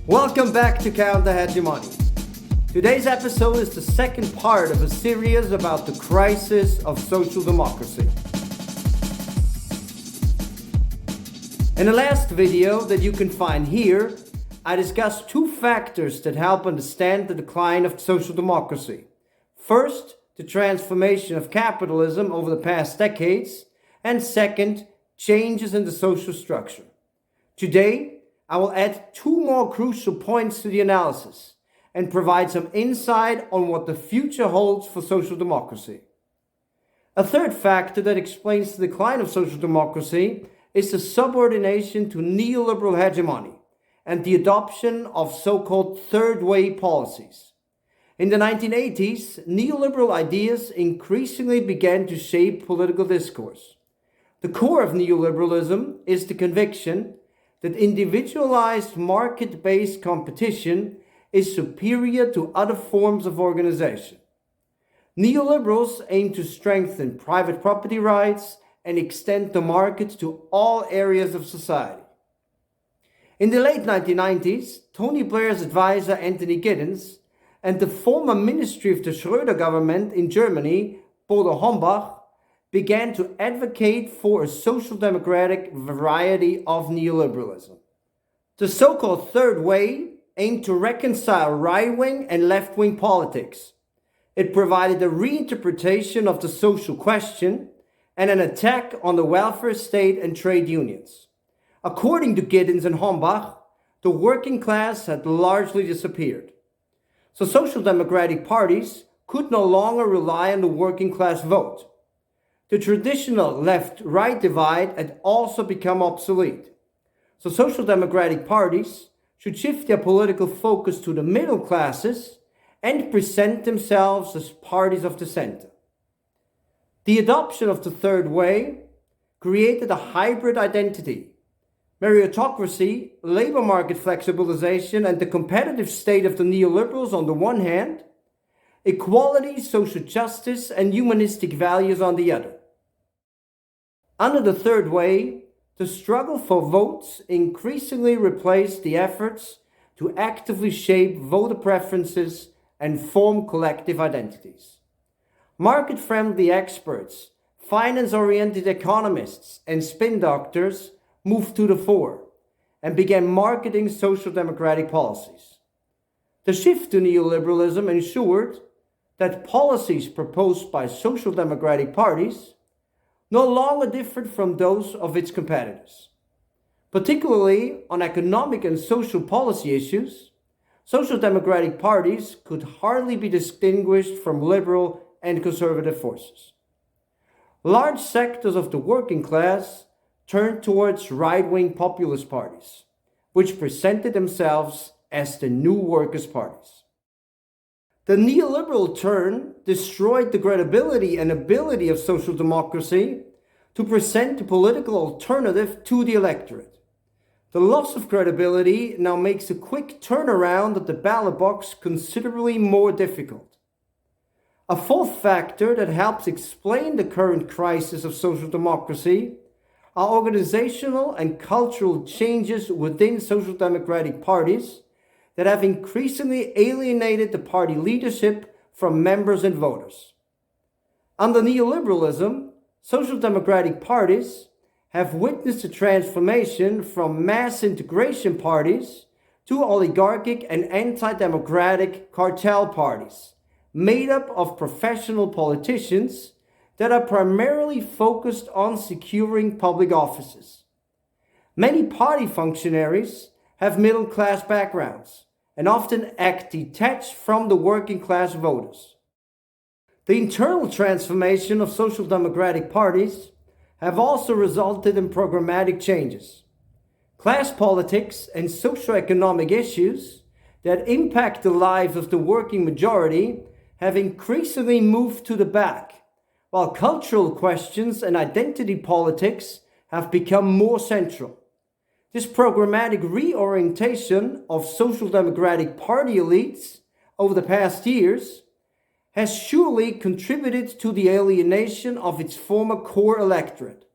Welcome back to Counter-Hegemony. Today's episode is the second part of a series about the crisis of social democracy. In the last video that you can find here, I discussed two factors that help understand the decline of social democracy. First, the transformation of capitalism over the past decades, and second, changes in the social structure. Today, I will add two more crucial points to the analysis and provide some insight on what the future holds for social democracy. A third factor that explains the decline of social democracy is the subordination to neoliberal hegemony and the adoption of so-called third-way policies. In the 1980s, neoliberal ideas increasingly began to shape political discourse. The core of neoliberalism is the conviction that individualized market-based competition is superior to other forms of organization. Neoliberals aim to strengthen private property rights and extend the market to all areas of society. In the late 1990s, Tony Blair's advisor Anthony Giddens and the former ministry of the Schröder government in Germany, Bodo Hombach, began to advocate for a social democratic variety of neoliberalism. The so-called third way aimed to reconcile right-wing and left-wing politics. It provided a reinterpretation of the social question and an attack on the welfare state and trade unions. According to Giddens and Hombach, the working class had largely disappeared. So social democratic parties could no longer rely on the working class vote. The traditional left-right divide had also become obsolete. So social democratic parties should shift their political focus to the middle classes and present themselves as parties of the center. The adoption of the third way created a hybrid identity. Meritocracy, labor market flexibilization, and the competitive state of the neoliberals on the one hand, equality, social justice, and humanistic values on the other. Under the third way, the struggle for votes increasingly replaced the efforts to actively shape voter preferences and form collective identities. Market-friendly experts, finance-oriented economists, and spin doctors moved to the fore and began marketing social democratic policies. The shift to neoliberalism ensured that policies proposed by social democratic parties no longer differed from those of its competitors. Particularly on economic and social policy issues, social democratic parties could hardly be distinguished from liberal and conservative forces. Large sectors of the working class turned towards right-wing populist parties, which presented themselves as the new workers' parties. The neoliberal turn destroyed the credibility and ability of social democracy to present a political alternative to the electorate. The loss of credibility now makes a quick turnaround at the ballot box considerably more difficult. A fourth factor that helps explain the current crisis of social democracy are organizational and cultural changes within social democratic parties that have increasingly alienated the party leadership from members and voters. Under neoliberalism, social democratic parties have witnessed a transformation from mass integration parties to oligarchic and anti-democratic cartel parties, made up of professional politicians that are primarily focused on securing public offices. Many party functionaries have middle-class backgrounds and often act detached from the working class voters. The internal transformation of social democratic parties have also resulted in programmatic changes. Class politics and socioeconomic issues that impact the lives of the working majority have increasingly moved to the back, while cultural questions and identity politics have become more central. This programmatic reorientation of social democratic party elites over the past years has surely contributed to the alienation of its former core electorate.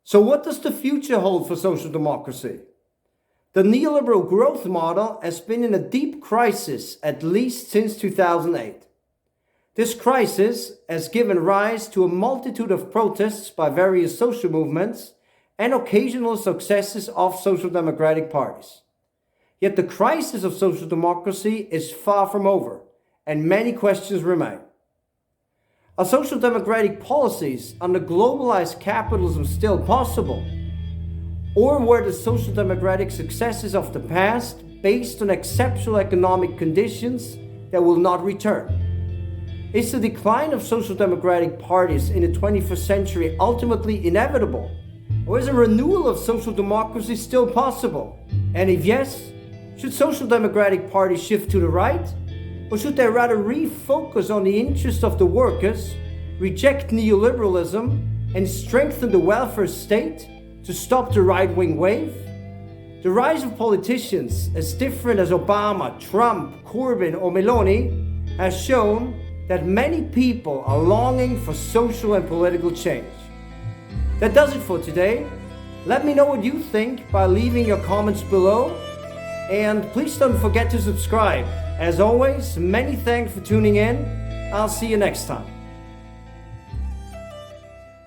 So what does the future hold for social democracy? The neoliberal growth model has been in a deep crisis at least since 2008. This crisis has given rise to a multitude of protests by various social movements and occasional successes of social democratic parties. Yet the crisis of social democracy is far from over, and many questions remain. Are social democratic policies under globalized capitalism still possible? Or were the social democratic successes of the past based on exceptional economic conditions that will not return? Is the decline of social democratic parties in the 21st century ultimately inevitable? Or is a renewal of social democracy still possible? And if yes, should social democratic parties shift to the right? Or should they rather refocus on the interests of the workers, reject neoliberalism, and strengthen the welfare state to stop the right-wing wave? The rise of politicians as different as Obama, Trump, Corbyn, or Meloni has shown that many people are longing for social and political change. That does it for today. Let me know what you think by leaving your comments below. And please don't forget to subscribe. As always, many thanks for tuning in. I'll see you next time.